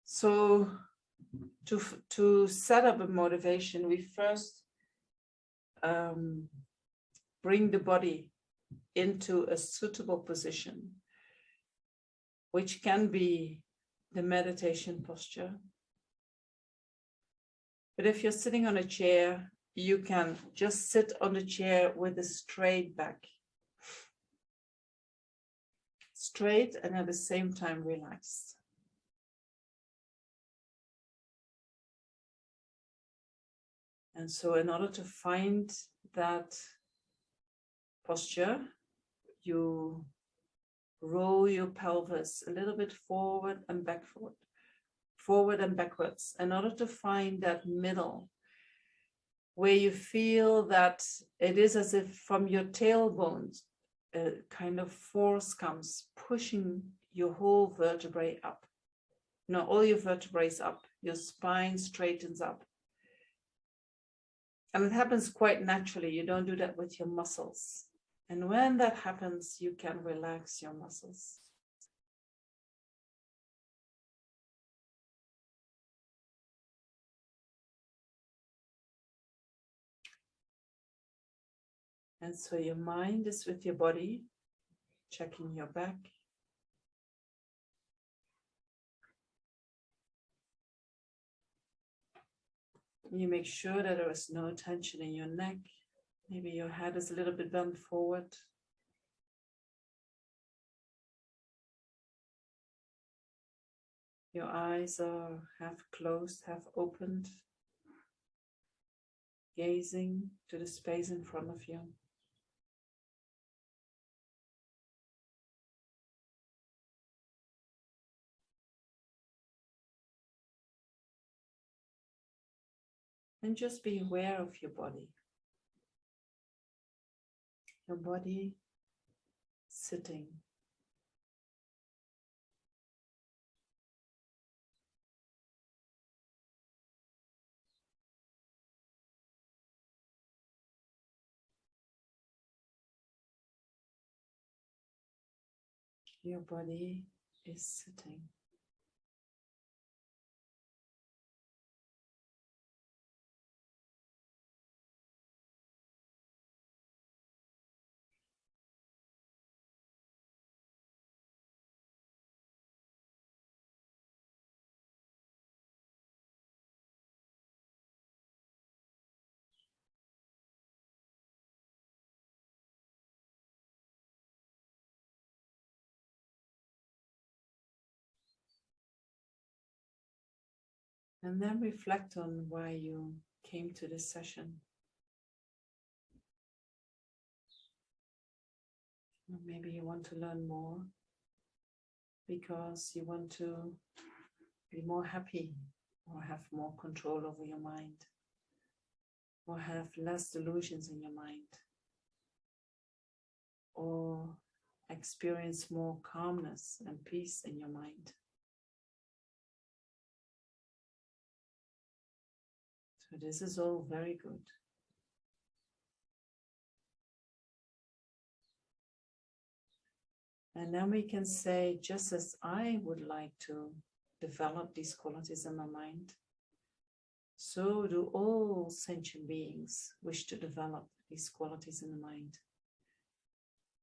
So to set up a motivation, we first bring the body into a suitable position, which can be the meditation posture. But if you're sitting on a chair, you can just sit on the chair with a straight back. Straight and at the same time relaxed. And so in order to find that posture, you roll your pelvis a little bit forward and backward, forward and backwards, in order to find that middle, where you feel that it is as if from your tailbones, a kind of force comes pushing your whole vertebrae up. No, all your vertebrae up, your spine straightens up. And it happens quite naturally. You don't do that with your muscles. And when that happens, you can relax your muscles. And so your mind is with your body, checking your back. You make sure that there is no tension in your neck. Maybe your head is a little bit bent forward. Your eyes are half closed, half opened, gazing to the space in front of you. And just be aware of your body. Your body sitting. Your body is sitting. And then reflect on why you came to this session. Or maybe you want to learn more because you want to be more happy or have more control over your mind or have less delusions in your mind or experience more calmness and peace in your mind. So this is all very good. And then we can say, just as I would like to develop these qualities in my mind, so do all sentient beings wish to develop these qualities in the mind.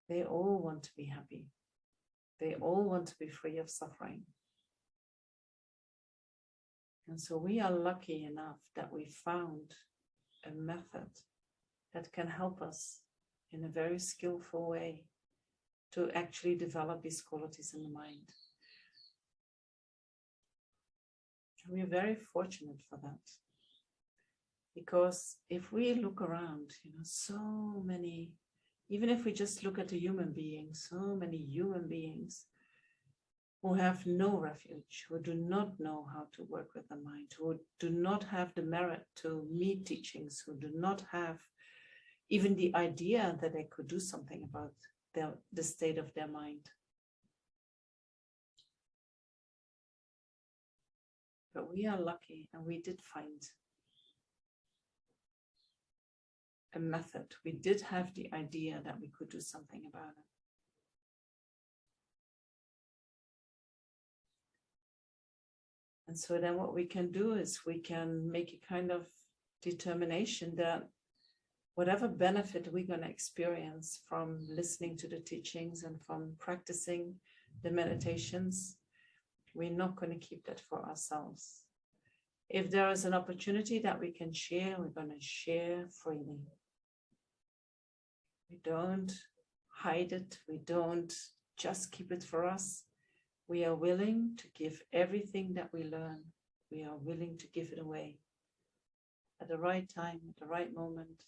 They all want to be happy. They all want to be free of suffering. And so we are lucky enough that we found a method that can help us in a very skillful way to actually develop these qualities in the mind. We are very fortunate for that. Because if we look around, so many, even if we just look at a human being, so many human beings who have no refuge, who do not know how to work with the mind, who do not have the merit to meet teachings, who do not have even the idea that they could do something about the state of their mind. But we are lucky and we did find a method. We did have the idea that we could do something about it. And so then what we can do is we can make a kind of determination that whatever benefit we're going to experience from listening to the teachings and from practicing the meditations, we're not going to keep that for ourselves. If there is an opportunity that we can share, we're going to share freely. We don't hide it. We don't just keep it for us. We are willing to give everything that we learn. We are willing to give it away at the right time, at the right moment,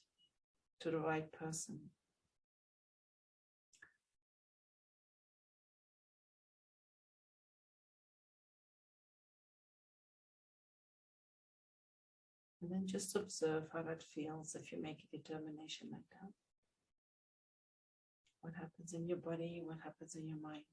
to the right person. And then just observe how that feels if you make a determination like that. What happens in your body, what happens in your mind.